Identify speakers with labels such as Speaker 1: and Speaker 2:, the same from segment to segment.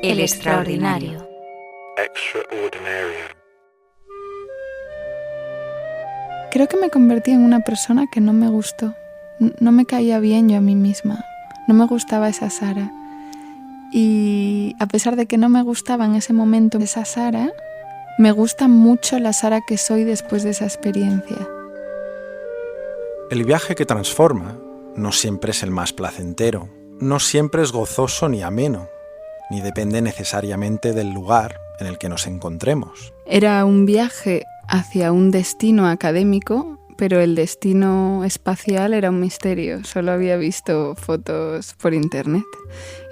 Speaker 1: El extraordinario.
Speaker 2: Extraordinarium.
Speaker 3: Creo que me convertí en una persona que no me gustó. No me caía bien yo a mí misma. No me gustaba esa Sara. Y a pesar de que no me gustaba en ese momento esa Sara, me gusta mucho la Sara que soy después de esa experiencia.
Speaker 4: El viaje que transforma no siempre es el más placentero, no siempre es gozoso ni ameno, ni depende necesariamente del lugar en el que nos encontremos.
Speaker 3: Era un viaje hacia un destino académico, pero el destino espacial era un misterio. Solo había visto fotos por internet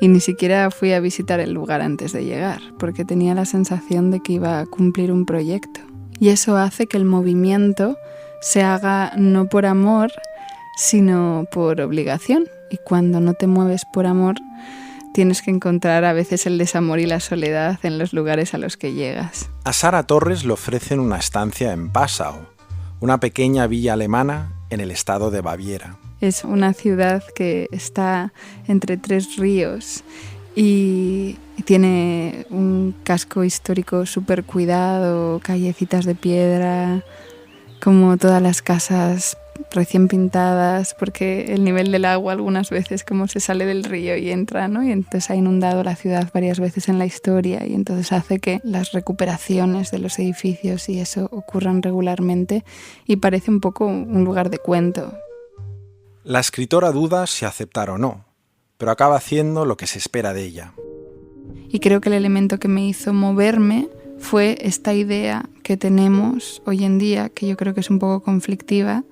Speaker 3: y ni siquiera fui a visitar el lugar antes de llegar, porque tenía la sensación de que iba a cumplir un proyecto. Y eso hace que el movimiento se haga no por amor, sino por obligación. Y cuando no te mueves por amor, tienes que encontrar a veces el desamor y la soledad en los lugares a los que llegas.
Speaker 4: A Sara Torres le ofrecen una estancia en Passau, una pequeña villa alemana en el estado de Baviera.
Speaker 3: Es una ciudad que está entre 3 ríos y tiene un casco histórico súper cuidado, callecitas de piedra, como todas las casas recién pintadas, porque el nivel del agua algunas veces como se sale del río y entra, ¿no? Y entonces ha inundado la ciudad varias veces en la historia y entonces hace que las recuperaciones de los edificios y eso ocurran regularmente y parece un poco un lugar de cuento.
Speaker 4: La escritora duda si aceptar o no, pero acaba haciendo lo que se espera de ella.
Speaker 3: Y creo que el elemento que me hizo moverme fue esta idea que tenemos hoy en día, que yo creo que es un poco conflictiva,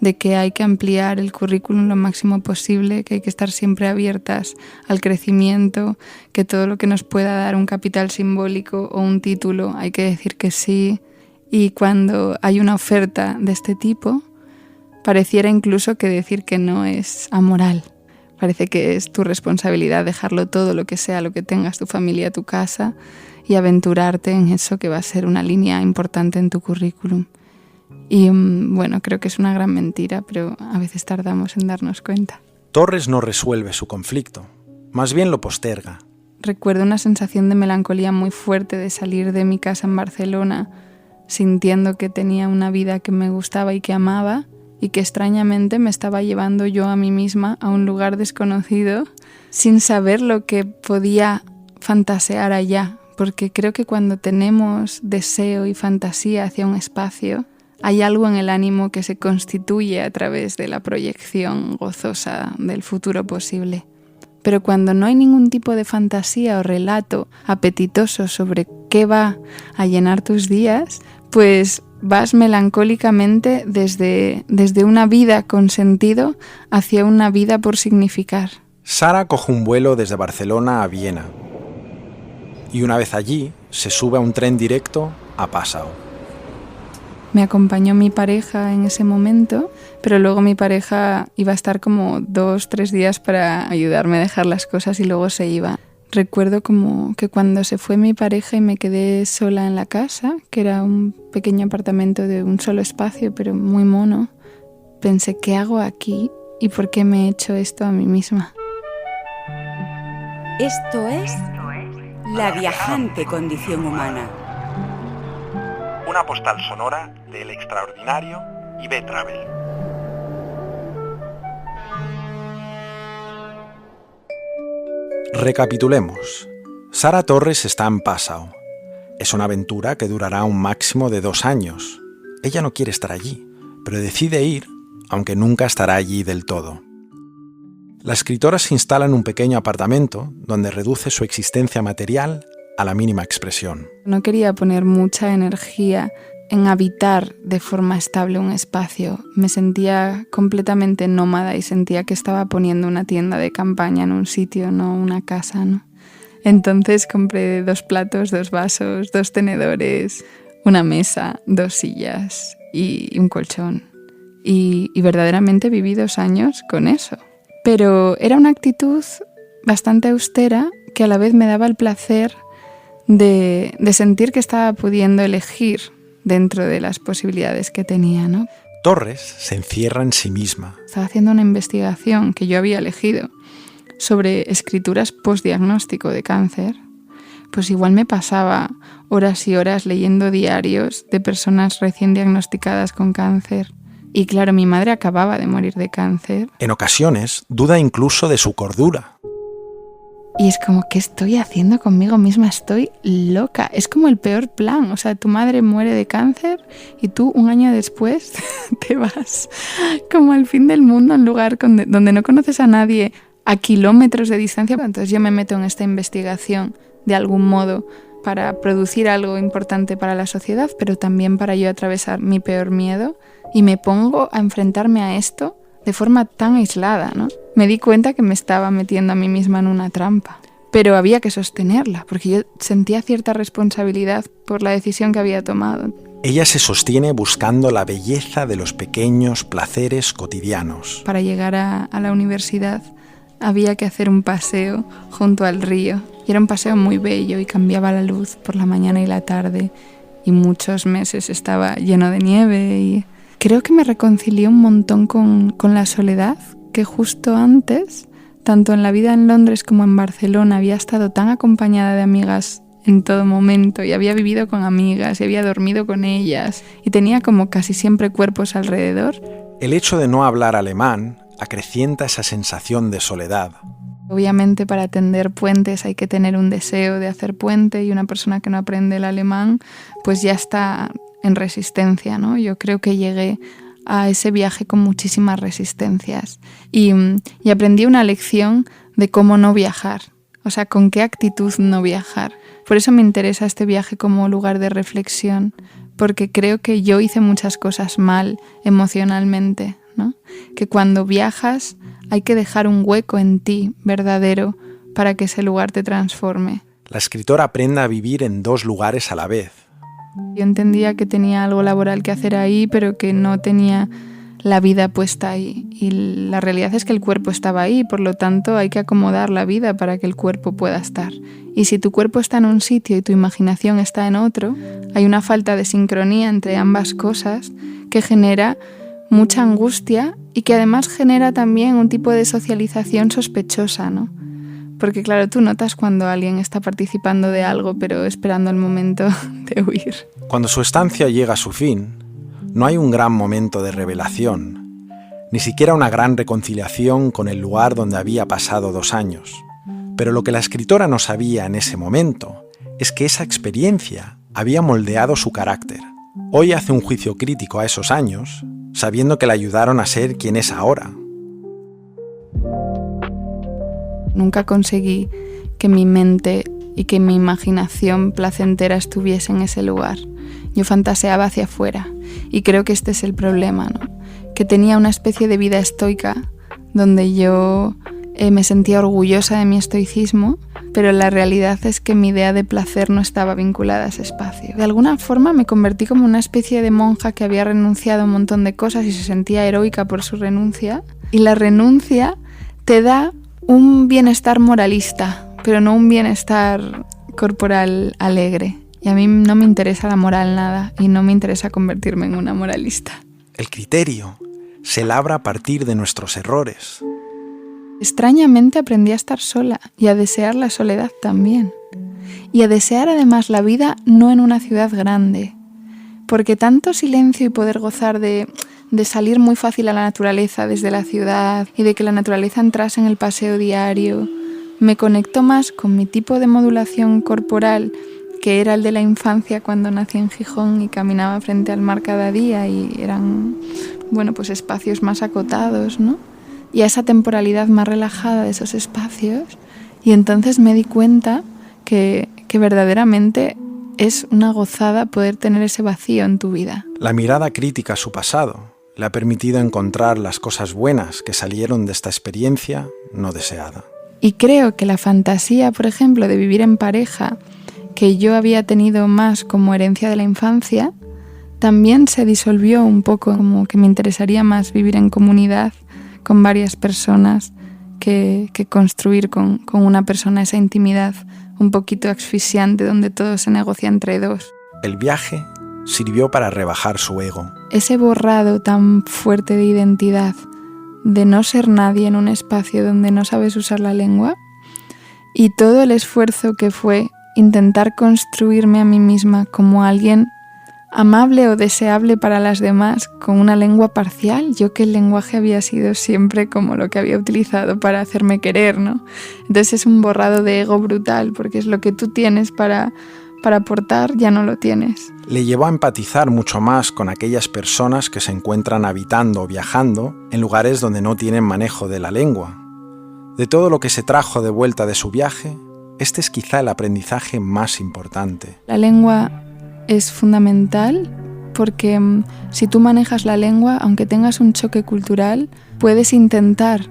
Speaker 3: de que hay que ampliar el currículum lo máximo posible, que hay que estar siempre abiertas al crecimiento, que todo lo que nos pueda dar un capital simbólico o un título hay que decir que sí. Y cuando hay una oferta de este tipo, pareciera incluso que decir que no es amoral. Parece que es tu responsabilidad dejarlo todo, lo que sea, lo que tengas, tu familia, tu casa, y aventurarte en eso que va a ser una línea importante en tu currículum. Y bueno, creo que es una gran mentira, pero a veces tardamos en darnos cuenta.
Speaker 4: Torres no resuelve su conflicto, más bien lo posterga.
Speaker 3: Recuerdo una sensación de melancolía muy fuerte de salir de mi casa en Barcelona, sintiendo que tenía una vida que me gustaba y que amaba, y que extrañamente me estaba llevando yo a mí misma a un lugar desconocido, sin saber lo que podía fantasear allá, porque creo que cuando tenemos deseo y fantasía hacia un espacio, hay algo en el ánimo que se constituye a través de la proyección gozosa del futuro posible. Pero cuando no hay ningún tipo de fantasía o relato apetitoso sobre qué va a llenar tus días, pues vas melancólicamente desde una vida con sentido hacia una vida por significar.
Speaker 4: Sara coge un vuelo desde Barcelona a Viena y una vez allí se sube a un tren directo a Passau.
Speaker 3: Me acompañó mi pareja en ese momento, pero luego mi pareja iba a estar como 2-3 días para ayudarme a dejar las cosas y luego se iba. Recuerdo como que cuando se fue mi pareja y me quedé sola en la casa, que era un pequeño apartamento de un solo espacio, pero muy mono, pensé, ¿qué hago aquí y por qué me he hecho esto a mí misma?
Speaker 1: Esto es La viajante condición humana.
Speaker 4: Una postal sonora del extraordinario y B-Travel. Recapitulemos. Sara Torres está en Passau. Es una aventura que durará un máximo de 2 años. Ella no quiere estar allí, pero decide ir, aunque nunca estará allí del todo. La escritora se instala en un pequeño apartamento donde reduce su existencia material a la mínima expresión.
Speaker 3: No quería poner mucha energía en habitar de forma estable un espacio. Me sentía completamente nómada y sentía que estaba poniendo una tienda de campaña en un sitio, no una casa, ¿no? Entonces compré 2 platos, 2 vasos, 2 tenedores, una mesa, 2 sillas y un colchón. Y verdaderamente viví 2 años con eso. Pero era una actitud bastante austera que a la vez me daba el placer de sentir que estaba pudiendo elegir dentro de las posibilidades que tenía, ¿no?
Speaker 4: Torres se encierra en sí misma.
Speaker 3: Estaba haciendo una investigación que yo había elegido sobre escrituras postdiagnóstico de cáncer pues igual me pasaba horas y horas leyendo diarios de personas recién diagnosticadas con cáncer. Y claro, mi madre acababa de morir de cáncer.
Speaker 4: En ocasiones, duda incluso de su cordura.
Speaker 3: Y es como, ¿qué estoy haciendo conmigo misma? Estoy loca. Es como el peor plan. O sea, tu madre muere de cáncer y tú un año después te vas como al fin del mundo, a un lugar donde no conoces a nadie, a kilómetros de distancia. Entonces yo me meto en esta investigación de algún modo para producir algo importante para la sociedad, pero también para yo atravesar mi peor miedo, y me pongo a enfrentarme a esto de forma tan aislada, ¿no? Me di cuenta que me estaba metiendo a mí misma en una trampa, pero había que sostenerla, porque yo sentía cierta responsabilidad por la decisión que había tomado.
Speaker 4: Ella se sostiene buscando la belleza de los pequeños placeres cotidianos.
Speaker 3: Para llegar a la universidad había que hacer un paseo junto al río, y era un paseo muy bello y cambiaba la luz por la mañana y la tarde, y muchos meses estaba lleno de nieve, y creo que me reconcilié un montón con la soledad, que justo antes, tanto en la vida en Londres como en Barcelona, había estado tan acompañada de amigas en todo momento, y había vivido con amigas y había dormido con ellas, y tenía como casi siempre cuerpos alrededor.
Speaker 4: El hecho de no hablar alemán acrecienta esa sensación de soledad.
Speaker 3: Obviamente, para tender puentes hay que tener un deseo de hacer puente, y una persona que no aprende el alemán pues ya está en resistencia, ¿no? Yo creo que llegué a ese viaje con muchísimas resistencias y aprendí una lección de cómo no viajar, o sea, con qué actitud no viajar. Por eso me interesa este viaje como lugar de reflexión, porque creo que yo hice muchas cosas mal emocionalmente, ¿no? Que cuando viajas hay que dejar un hueco en ti verdadero para que ese lugar te transforme.
Speaker 4: La escritora aprende a vivir en dos lugares a la vez.
Speaker 3: Yo entendía que tenía algo laboral que hacer ahí, pero que no tenía la vida puesta ahí. Y la realidad es que el cuerpo estaba ahí, por lo tanto hay que acomodar la vida para que el cuerpo pueda estar. Y si tu cuerpo está en un sitio y tu imaginación está en otro, hay una falta de sincronía entre ambas cosas que genera mucha angustia y que además genera también un tipo de socialización sospechosa, ¿no? Porque claro, tú notas cuando alguien está participando de algo pero esperando el momento de huir.
Speaker 4: Cuando su estancia llega a su fin, no hay un gran momento de revelación, ni siquiera una gran reconciliación con el lugar donde había pasado 2 años. Pero lo que la escritora no sabía en ese momento es que esa experiencia había moldeado su carácter. Hoy hace un juicio crítico a esos años, sabiendo que le ayudaron a ser quien es ahora.
Speaker 3: Nunca conseguí que mi mente y que mi imaginación placentera estuviese en ese lugar. Yo fantaseaba hacia afuera, y creo que este es el problema, ¿no? Que tenía una especie de vida estoica donde yo me sentía orgullosa de mi estoicismo, pero la realidad es que mi idea de placer no estaba vinculada a ese espacio. De alguna forma me convertí como una especie de monja que había renunciado a un montón de cosas y se sentía heroica por su renuncia, y la renuncia te da un bienestar moralista, pero no un bienestar corporal alegre. Y a mí no me interesa la moral nada, y no me interesa convertirme en una moralista.
Speaker 4: El criterio se labra a partir de nuestros errores.
Speaker 3: Extrañamente aprendí a estar sola y a desear la soledad también. Y a desear además la vida no en una ciudad grande. Porque tanto silencio y poder gozar de salir muy fácil a la naturaleza desde la ciudad y de que la naturaleza entrase en el paseo diario, me conectó más con mi tipo de modulación corporal, que era el de la infancia cuando nací en Gijón y caminaba frente al mar cada día, y eran, pues espacios más acotados, ¿no? Y a esa temporalidad más relajada de esos espacios, y entonces me di cuenta que verdaderamente es una gozada poder tener ese vacío en tu vida.
Speaker 4: La mirada crítica a su pasado le ha permitido encontrar las cosas buenas que salieron de esta experiencia no deseada.
Speaker 3: Y creo que la fantasía, por ejemplo, de vivir en pareja, que yo había tenido más como herencia de la infancia, también se disolvió un poco, como que me interesaría más vivir en comunidad con varias personas que construir con una persona esa intimidad un poquito asfixiante donde todo se negocia entre dos.
Speaker 4: El viaje sirvió para rebajar su ego.
Speaker 3: Ese borrado tan fuerte de identidad, de no ser nadie en un espacio donde no sabes usar la lengua, y todo el esfuerzo que fue intentar construirme a mí misma como alguien amable o deseable para las demás con una lengua parcial. Yo que el lenguaje había sido siempre como lo que había utilizado para hacerme querer, ¿no? Entonces es un borrado de ego brutal, porque es lo que tú tienes para aportar, ya no lo tienes.
Speaker 4: Le llevó a empatizar mucho más con aquellas personas que se encuentran habitando o viajando en lugares donde no tienen manejo de la lengua. De todo lo que se trajo de vuelta de su viaje, este es quizá el aprendizaje más importante.
Speaker 3: La lengua es fundamental porque si tú manejas la lengua, aunque tengas un choque cultural, puedes intentar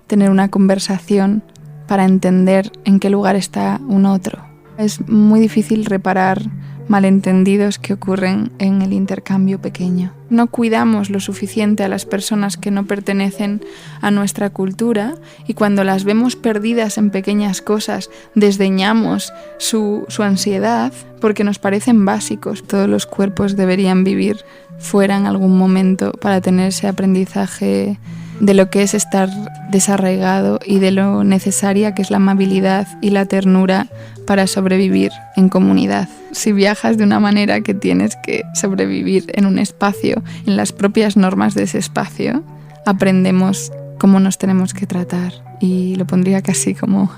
Speaker 3: tener una conversación para entender en qué lugar está un otro. Es muy difícil reparar malentendidos que ocurren en el intercambio pequeño. No cuidamos lo suficiente a las personas que no pertenecen a nuestra cultura y cuando las vemos perdidas en pequeñas cosas, desdeñamos su ansiedad porque nos parecen básicos. Todos los cuerpos deberían vivir fuera en algún momento para tener ese aprendizaje de lo que es estar desarraigado y de lo necesaria que es la amabilidad y la ternura para sobrevivir en comunidad. Si viajas de una manera que tienes que sobrevivir en un espacio, en las propias normas de ese espacio, aprendemos cómo nos tenemos que tratar. Y lo pondría casi como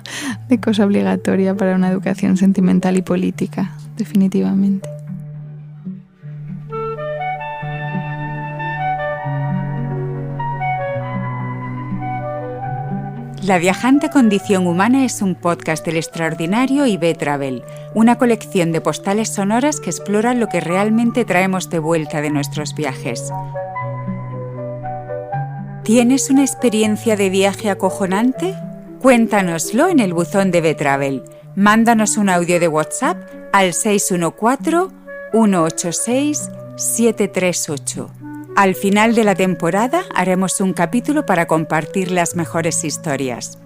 Speaker 3: de cosa obligatoria para una educación sentimental y política, definitivamente.
Speaker 1: La viajante condición humana es un podcast del extraordinario IB Travel, una colección de postales sonoras que exploran lo que realmente traemos de vuelta de nuestros viajes. ¿Tienes una experiencia de viaje acojonante? Cuéntanoslo en el buzón de IB Travel. Mándanos un audio de WhatsApp al 614-186-738. Al final de la temporada haremos un capítulo para compartir las mejores historias.